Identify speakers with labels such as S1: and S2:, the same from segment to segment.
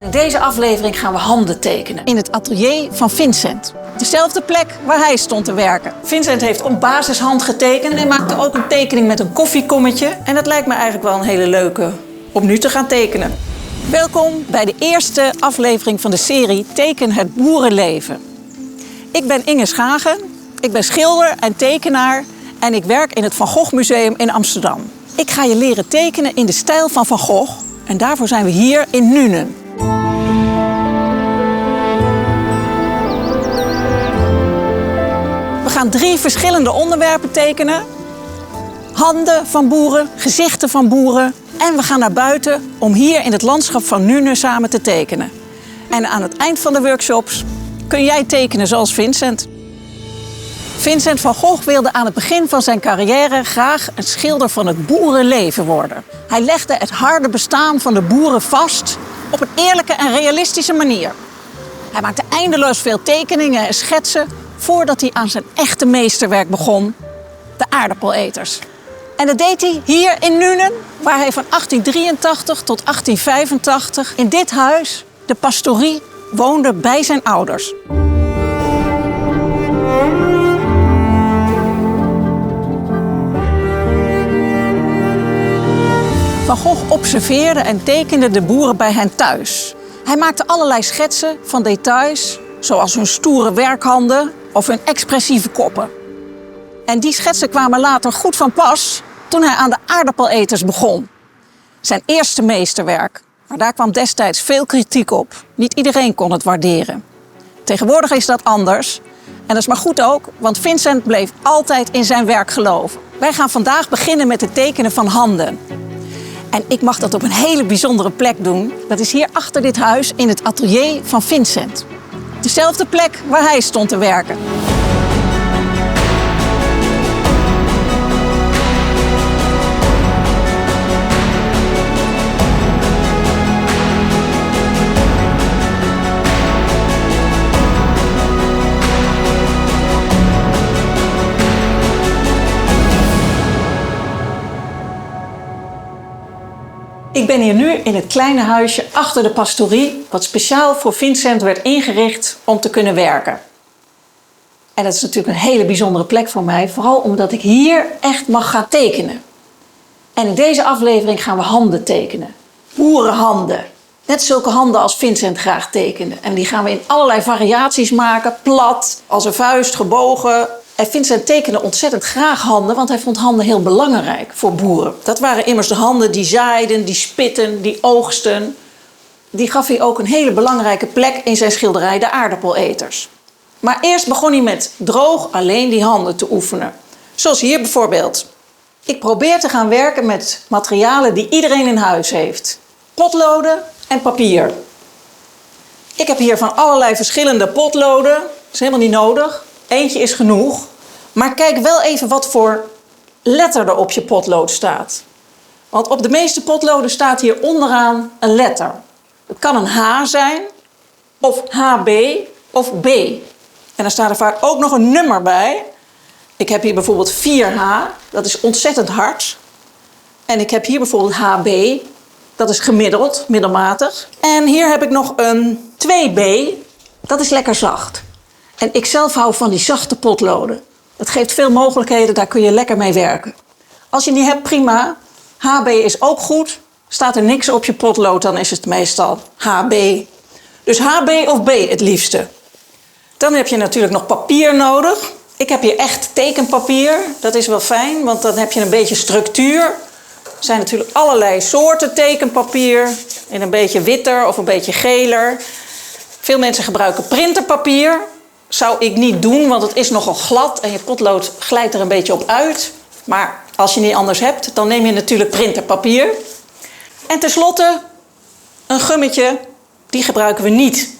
S1: In deze aflevering gaan we handen tekenen. In het atelier van Vincent. Dezelfde plek waar hij stond te werken. Vincent heeft op basishand getekend en maakte ook een tekening met een koffiekommetje. En dat lijkt me eigenlijk wel een hele leuke om nu te gaan tekenen. Welkom bij de eerste aflevering van de serie Teken het boerenleven. Ik ben Inge Schagen, ik ben schilder en tekenaar en ik werk in het Van Gogh Museum in Amsterdam. Ik ga je leren tekenen in de stijl van Van Gogh en daarvoor zijn we hier in Nuenen. We gaan 3 verschillende onderwerpen tekenen. Handen van boeren, gezichten van boeren. En we gaan naar buiten om hier in het landschap van Nuenen samen te tekenen. En aan het eind van de workshops kun jij tekenen zoals Vincent. Vincent van Gogh wilde aan het begin van zijn carrière graag een schilder van het boerenleven worden. Hij legde het harde bestaan van de boeren vast op een eerlijke en realistische manier. Hij maakte eindeloos veel tekeningen en schetsen voordat hij aan zijn echte meesterwerk begon, de aardappeleters. En dat deed hij hier in Nuenen, waar hij van 1883 tot 1885 in dit huis, de pastorie, woonde bij zijn ouders. Van Gogh observeerde en tekende de boeren bij hen thuis. Hij maakte allerlei schetsen van details, zoals hun stoere werkhanden of hun expressieve koppen. En die schetsen kwamen later goed van pas toen hij aan de aardappeleters begon. Zijn eerste meesterwerk. Maar daar kwam destijds veel kritiek op. Niet iedereen kon het waarderen. Tegenwoordig is dat anders. En dat is maar goed ook, want Vincent bleef altijd in zijn werk geloven. Wij gaan vandaag beginnen met het tekenen van handen. En ik mag dat op een hele bijzondere plek doen. Dat is hier achter dit huis in het atelier van Vincent. Dezelfde plek waar hij stond te werken. Ik ben hier nu in het kleine huisje achter de pastorie, wat speciaal voor Vincent werd ingericht om te kunnen werken. En dat is natuurlijk een hele bijzondere plek voor mij, vooral omdat ik hier echt mag gaan tekenen. En in deze aflevering gaan we handen tekenen. Boerenhanden. Net zulke handen als Vincent graag tekende. En die gaan we in allerlei variaties maken, plat, als een vuist, gebogen. En Vincent tekende ontzettend graag handen, want hij vond handen heel belangrijk voor boeren. Dat waren immers de handen die zaaiden, die spitten, die oogsten. Die gaf hij ook een hele belangrijke plek in zijn schilderij, de aardappeleters. Maar eerst begon hij met droog alleen die handen te oefenen. Zoals hier bijvoorbeeld. Ik probeer te gaan werken met materialen die iedereen in huis heeft. Potloden en papier. Ik heb hier van allerlei verschillende potloden. Dat is helemaal niet nodig. Eentje is genoeg. Maar kijk wel even wat voor letter er op je potlood staat. Want op de meeste potloden staat hier onderaan een letter. Het kan een H zijn, of HB, of B. En dan staat er vaak ook nog een nummer bij. Ik heb hier bijvoorbeeld 4H, dat is ontzettend hard. En ik heb hier bijvoorbeeld HB, dat is gemiddeld, middelmatig. En hier heb ik nog een 2B, dat is lekker zacht. En ik zelf hou van die zachte potloden. Dat geeft veel mogelijkheden, daar kun je lekker mee werken. Als je die hebt, prima. HB is ook goed. Staat er niks op je potlood, dan is het meestal HB. Dus HB of B het liefste. Dan heb je natuurlijk nog papier nodig. Ik heb hier echt tekenpapier. Dat is wel fijn, want dan heb je een beetje structuur. Er zijn natuurlijk allerlei soorten tekenpapier. In een beetje witter of een beetje geler. Veel mensen gebruiken printerpapier. Zou ik niet doen, want het is nogal glad en je potlood glijdt er een beetje op uit. Maar als je niet anders hebt, dan neem je natuurlijk printerpapier. En tenslotte, een gummetje, die gebruiken we niet.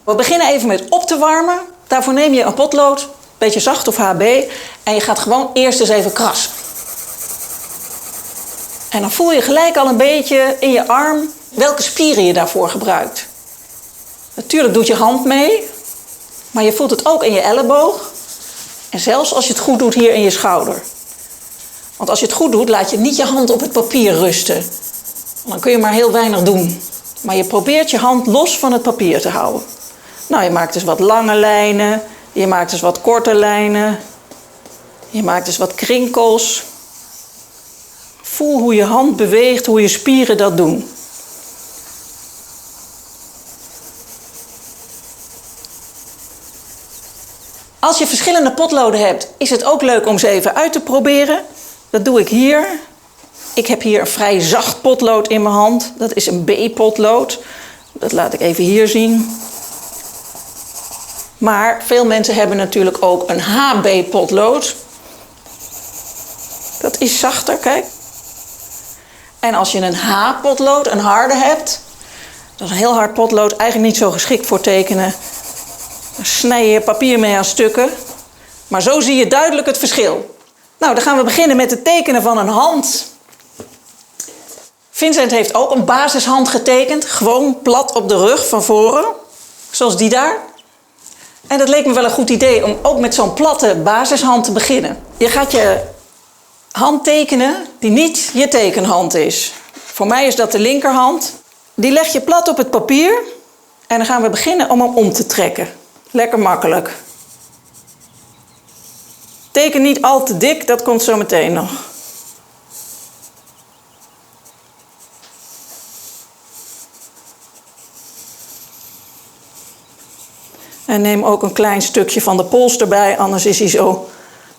S1: We beginnen even met op te warmen. Daarvoor neem je een potlood, een beetje zacht of HB. En je gaat gewoon eerst eens even krassen. En dan voel je gelijk al een beetje in je arm welke spieren je daarvoor gebruikt. Natuurlijk doet je hand mee. Maar je voelt het ook in je elleboog. En zelfs als je het goed doet hier in je schouder. Want als je het goed doet, laat je niet je hand op het papier rusten. Dan kun je maar heel weinig doen. Maar je probeert je hand los van het papier te houden. Nou, je maakt dus wat lange lijnen. Je maakt dus wat korte lijnen. Je maakt dus wat krinkels. Voel hoe je hand beweegt, hoe je spieren dat doen. Als je verschillende potloden hebt, is het ook leuk om ze even uit te proberen. Dat doe ik hier. Ik heb hier een vrij zacht potlood in mijn hand. Dat is een B-potlood. Dat laat ik even hier zien. Maar veel mensen hebben natuurlijk ook een HB-potlood. Dat is zachter, kijk. En als je een H-potlood, een harde hebt, dat is een heel hard potlood, eigenlijk niet zo geschikt voor tekenen. Dan snij je papier mee aan stukken. Maar zo zie je duidelijk het verschil. Nou, dan gaan we beginnen met het tekenen van een hand. Vincent heeft ook een basishand getekend. Gewoon plat op de rug van voren. Zoals die daar. En dat leek me wel een goed idee om ook met zo'n platte basishand te beginnen. Je gaat je hand tekenen die niet je tekenhand is. Voor mij is dat de linkerhand. Die leg je plat op het papier. En dan gaan we beginnen om hem om te trekken. Lekker makkelijk. Teken niet al te dik, dat komt zo meteen nog. En neem ook een klein stukje van de pols erbij, anders is hij zo,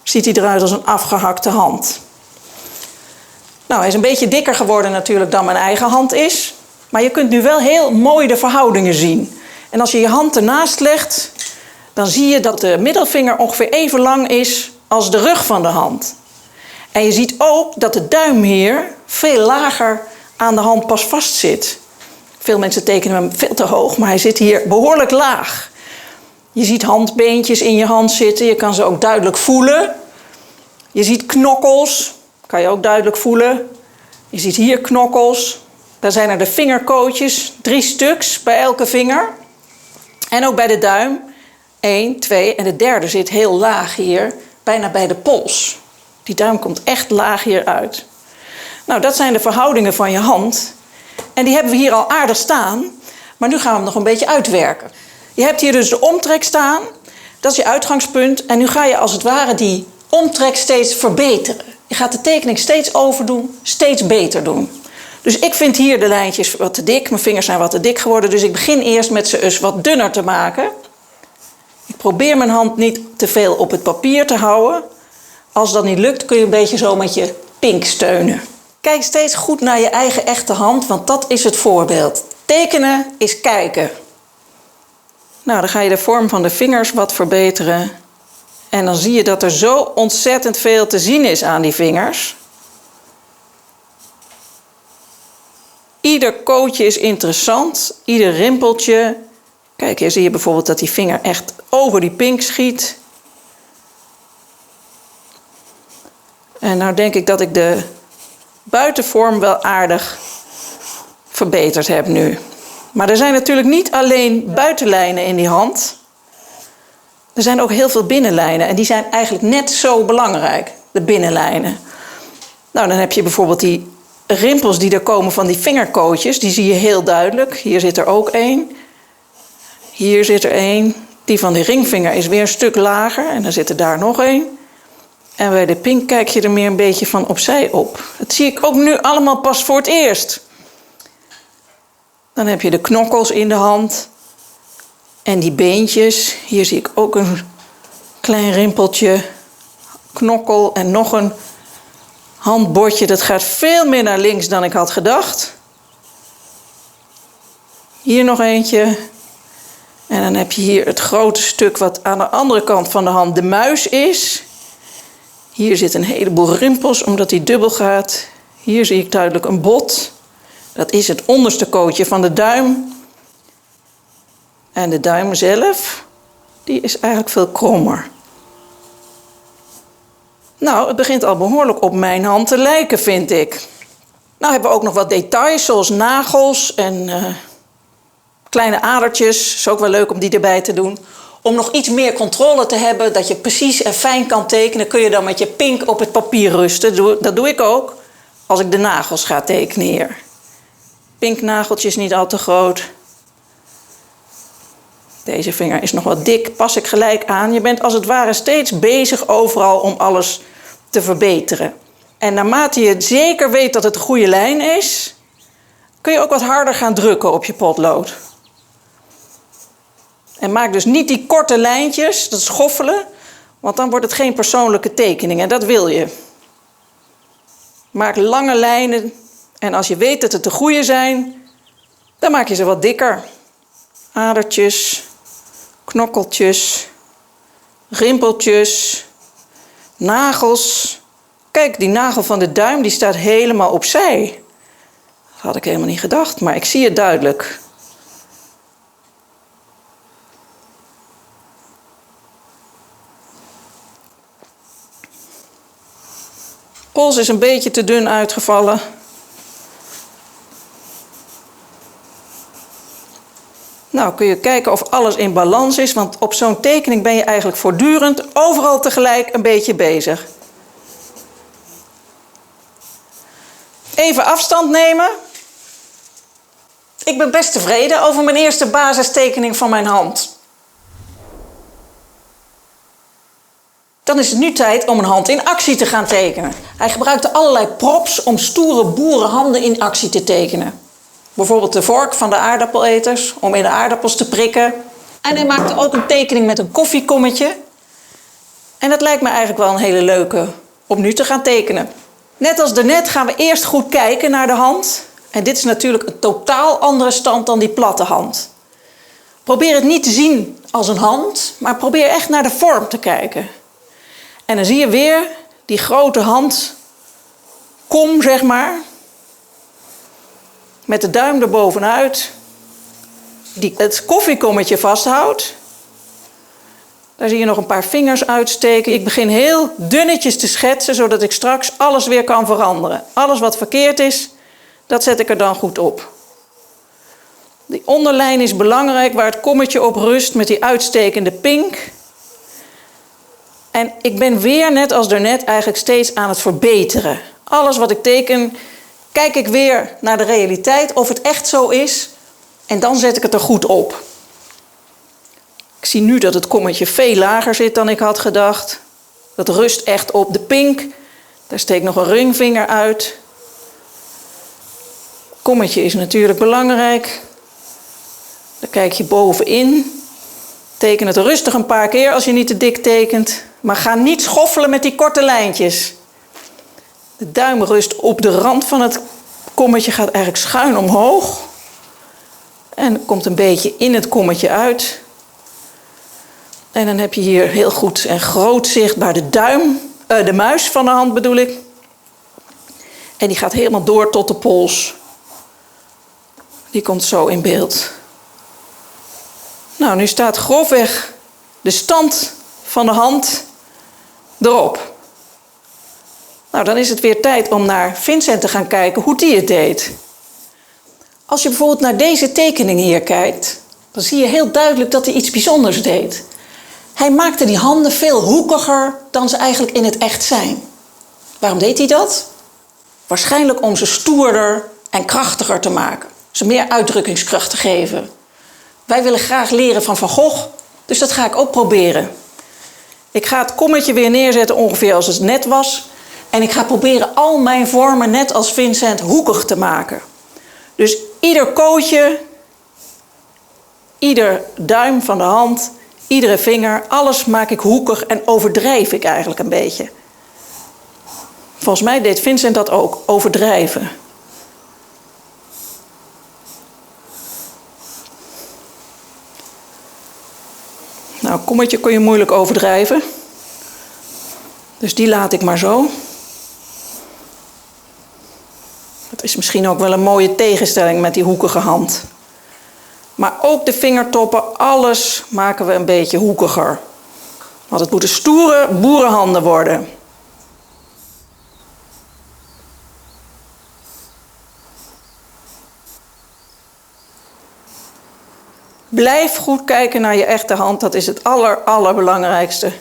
S1: ziet hij eruit als een afgehakte hand. Nou, hij is een beetje dikker geworden natuurlijk dan mijn eigen hand is. Maar je kunt nu wel heel mooi de verhoudingen zien. En als je je hand ernaast legt, dan zie je dat de middelvinger ongeveer even lang is als de rug van de hand. En je ziet ook dat de duim hier veel lager aan de hand pas vast zit. Veel mensen tekenen hem veel te hoog, maar hij zit hier behoorlijk laag. Je ziet handbeentjes in je hand zitten, je kan ze ook duidelijk voelen. Je ziet knokkels, kan je ook duidelijk voelen. Je ziet hier knokkels. Daar zijn er de vingerkootjes, 3 stuks bij elke vinger. En ook bij de duim, 1, 2 en de derde zit heel laag hier, bijna bij de pols. Die duim komt echt laag hier uit. Nou, dat zijn de verhoudingen van je hand. En die hebben we hier al aardig staan, maar nu gaan we hem nog een beetje uitwerken. Je hebt hier dus de omtrek staan, dat is je uitgangspunt. En nu ga je als het ware die omtrek steeds verbeteren. Je gaat de tekening steeds overdoen, steeds beter doen. Dus ik vind hier de lijntjes wat te dik, mijn vingers zijn wat te dik geworden. Dus ik begin eerst met ze eens wat dunner te maken. Ik probeer mijn hand niet te veel op het papier te houden. Als dat niet lukt, kun je een beetje zo met je pink steunen. Kijk steeds goed naar je eigen echte hand, want dat is het voorbeeld. Tekenen is kijken. Nou, dan ga je de vorm van de vingers wat verbeteren. En dan zie je dat er zo ontzettend veel te zien is aan die vingers. Ieder kootje is interessant, ieder rimpeltje. Kijk, hier zie je bijvoorbeeld dat die vinger echt over die pink schiet. En nou denk ik dat ik de buitenvorm wel aardig verbeterd heb nu. Maar er zijn natuurlijk niet alleen buitenlijnen in die hand. Er zijn ook heel veel binnenlijnen en die zijn eigenlijk net zo belangrijk, de binnenlijnen. Nou, dan heb je bijvoorbeeld die rimpels die er komen van die vingerkootjes, die zie je heel duidelijk. Hier zit er ook één. Hier zit er één. Die van de ringvinger is weer een stuk lager en dan zit er daar nog één. En bij de pink kijk je er meer een beetje van opzij op. Dat zie ik ook nu allemaal pas voor het eerst. Dan heb je de knokkels in de hand. En die beentjes. Hier zie ik ook een klein rimpeltje. Knokkel en nog een handbordje. Dat gaat veel meer naar links dan ik had gedacht. Hier nog eentje. En dan heb je hier het grote stuk wat aan de andere kant van de hand de muis is. Hier zit een heleboel rimpels omdat die dubbel gaat. Hier zie ik duidelijk een bot. Dat is het onderste kootje van de duim. En de duim zelf, die is eigenlijk veel krommer. Nou, het begint al behoorlijk op mijn hand te lijken, vind ik. Nou hebben we ook nog wat details, zoals nagels en kleine adertjes. Is ook wel leuk om die erbij te doen. Om nog iets meer controle te hebben, dat je precies en fijn kan tekenen, kun je dan met je pink op het papier rusten. Dat doe ik ook als ik de nagels ga tekenen hier. Pinknageltjes niet al te groot. Deze vinger is nog wat dik, pas ik gelijk aan. Je bent als het ware steeds bezig overal om alles te verbeteren. En naarmate je zeker weet dat het de goede lijn is, kun je ook wat harder gaan drukken op je potlood. En maak dus niet die korte lijntjes, dat schoffelen, want dan wordt het geen persoonlijke tekening en dat wil je. Maak lange lijnen en als je weet dat het de goede zijn, dan maak je ze wat dikker. Adertjes, knokkeltjes, rimpeltjes, nagels. Kijk, die nagel van de duim die staat helemaal opzij. Dat had ik helemaal niet gedacht, maar ik zie het duidelijk. Pols is een beetje te dun uitgevallen. Nou, kun je kijken of alles in balans is, want op zo'n tekening ben je eigenlijk voortdurend overal tegelijk een beetje bezig. Even afstand nemen. Ik ben best tevreden over mijn eerste basistekening van mijn hand. Dan is het nu tijd om een hand in actie te gaan tekenen. Hij gebruikte allerlei props om stoere boerenhanden in actie te tekenen. Bijvoorbeeld de vork van de aardappeleters om in de aardappels te prikken. En hij maakte ook een tekening met een koffiekommetje. En dat lijkt me eigenlijk wel een hele leuke om nu te gaan tekenen. Net als daarnet gaan we eerst goed kijken naar de hand. En dit is natuurlijk een totaal andere stand dan die platte hand. Probeer het niet te zien als een hand, maar probeer echt naar de vorm te kijken. En dan zie je weer die grote handkom, zeg maar. Met de duim erbovenuit. Die het koffiekommetje vasthoudt. Daar zie je nog een paar vingers uitsteken. Ik begin heel dunnetjes te schetsen, zodat ik straks alles weer kan veranderen. Alles wat verkeerd is, dat zet ik er dan goed op. Die onderlijn is belangrijk, waar het kommetje op rust met die uitstekende pink. En ik ben weer, net als daarnet, eigenlijk steeds aan het verbeteren. Alles wat ik teken, kijk ik weer naar de realiteit, of het echt zo is. En dan zet ik het er goed op. Ik zie nu dat het kommetje veel lager zit dan ik had gedacht. Dat rust echt op de pink. Daar steekt nog een ringvinger uit. Kommetje is natuurlijk belangrijk. Dan kijk je bovenin. Teken het rustig een paar keer als je niet te dik tekent. Maar ga niet schoffelen met die korte lijntjes. De duim rust op de rand van het kommetje, gaat eigenlijk schuin omhoog. En komt een beetje in het kommetje uit. En dan heb je hier heel goed en groot zichtbaar de muis van de hand bedoel ik. En die gaat helemaal door tot de pols. Die komt zo in beeld. Nou, nu staat grofweg de stand van de hand erop. Nou, dan is het weer tijd om naar Vincent te gaan kijken hoe die het deed. Als je bijvoorbeeld naar deze tekening hier kijkt, dan zie je heel duidelijk dat hij iets bijzonders deed. Hij maakte die handen veel hoekiger dan ze eigenlijk in het echt zijn. Waarom deed hij dat? Waarschijnlijk om ze stoerder en krachtiger te maken. Ze meer uitdrukkingskracht te geven. Wij willen graag leren van Van Gogh, dus dat ga ik ook proberen. Ik ga het kommetje weer neerzetten ongeveer als het net was. En ik ga proberen al mijn vormen net als Vincent hoekig te maken. Dus ieder kootje, ieder duim van de hand, iedere vinger, alles maak ik hoekig en overdrijf ik eigenlijk een beetje. Volgens mij deed Vincent dat ook, overdrijven. Nou, kommetje kon je moeilijk overdrijven. Dus die laat ik maar zo. Dat is misschien ook wel een mooie tegenstelling met die hoekige hand. Maar ook de vingertoppen, alles maken we een beetje hoekiger. Want het moeten stoere boerenhanden worden. Blijf goed kijken naar je echte hand, dat is het allerbelangrijkste.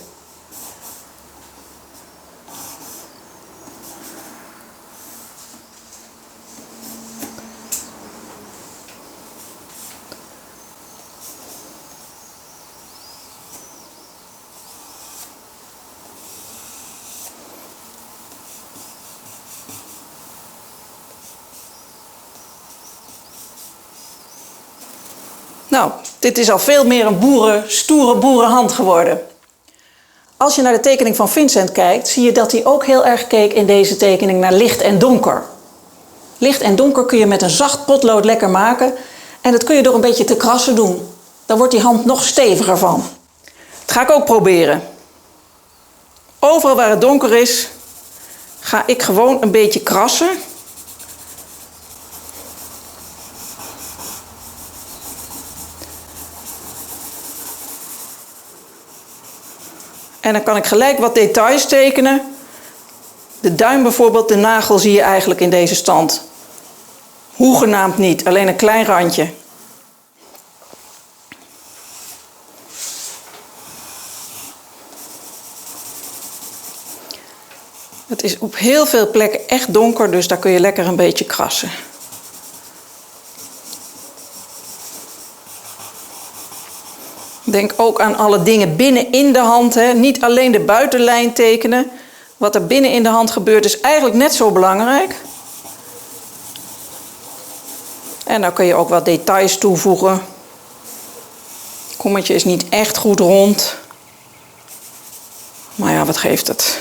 S1: Nou, dit is al veel meer een stoere boerenhand geworden. Als je naar de tekening van Vincent kijkt, zie je dat hij ook heel erg keek in deze tekening naar licht en donker. Licht en donker kun je met een zacht potlood lekker maken. En dat kun je door een beetje te krassen doen. Dan wordt die hand nog steviger van. Dat ga ik ook proberen. Overal waar het donker is, ga ik gewoon een beetje krassen. En dan kan ik gelijk wat details tekenen. De duim bijvoorbeeld, de nagel zie je eigenlijk in deze stand. Hoegenaamd niet, alleen een klein randje. Het is op heel veel plekken echt donker, dus daar kun je lekker een beetje krassen. Denk ook aan alle dingen binnenin de hand. Hè. Niet alleen de buitenlijn tekenen. Wat er binnen in de hand gebeurt is eigenlijk net zo belangrijk. En dan kun je ook wat details toevoegen. Het kommetje is niet echt goed rond. Maar ja, wat geeft het?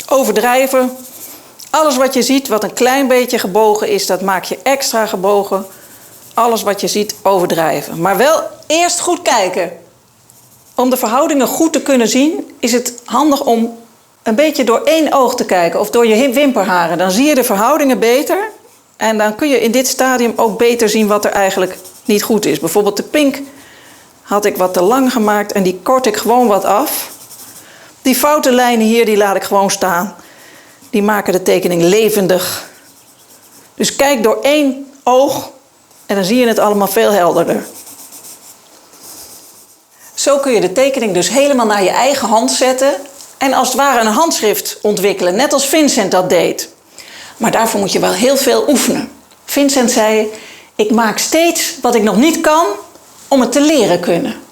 S1: Overdrijven. Alles wat je ziet wat een klein beetje gebogen is, dat maak je extra gebogen. Alles wat je ziet, overdrijven. Maar wel eerst goed kijken. Om de verhoudingen goed te kunnen zien, is het handig om een beetje door één oog te kijken. Of door je wimperharen. Dan zie je de verhoudingen beter. En dan kun je in dit stadium ook beter zien wat er eigenlijk niet goed is. Bijvoorbeeld de pink had ik wat te lang gemaakt en die kort ik gewoon wat af. Die foute lijnen hier, die laat ik gewoon staan. Die maken de tekening levendig. Dus kijk door één oog en dan zie je het allemaal veel helderder. Zo kun je de tekening dus helemaal naar je eigen hand zetten. En als het ware een handschrift ontwikkelen, net als Vincent dat deed. Maar daarvoor moet je wel heel veel oefenen. Vincent zei, ik maak steeds wat ik nog niet kan om het te leren kunnen.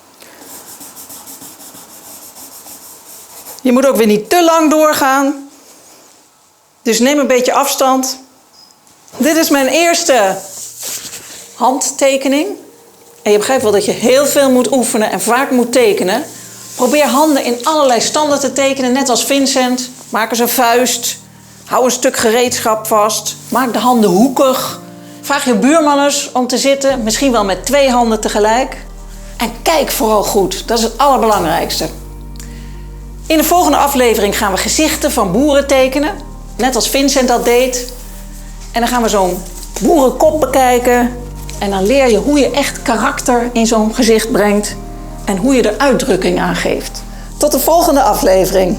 S1: Je moet ook weer niet te lang doorgaan. Dus neem een beetje afstand. Dit is mijn eerste handtekening. En je begrijpt wel dat je heel veel moet oefenen en vaak moet tekenen. Probeer handen in allerlei standen te tekenen, net als Vincent. Maak eens een vuist. Hou een stuk gereedschap vast. Maak de handen hoekig. Vraag je buurman eens om te zitten, misschien wel met 2 handen tegelijk. En kijk vooral goed, dat is het allerbelangrijkste. In de volgende aflevering gaan we gezichten van boeren tekenen. Net als Vincent dat deed. En dan gaan we zo'n boerenkop bekijken. En dan leer je hoe je echt karakter in zo'n gezicht brengt. En hoe je er uitdrukking aan geeft. Tot de volgende aflevering.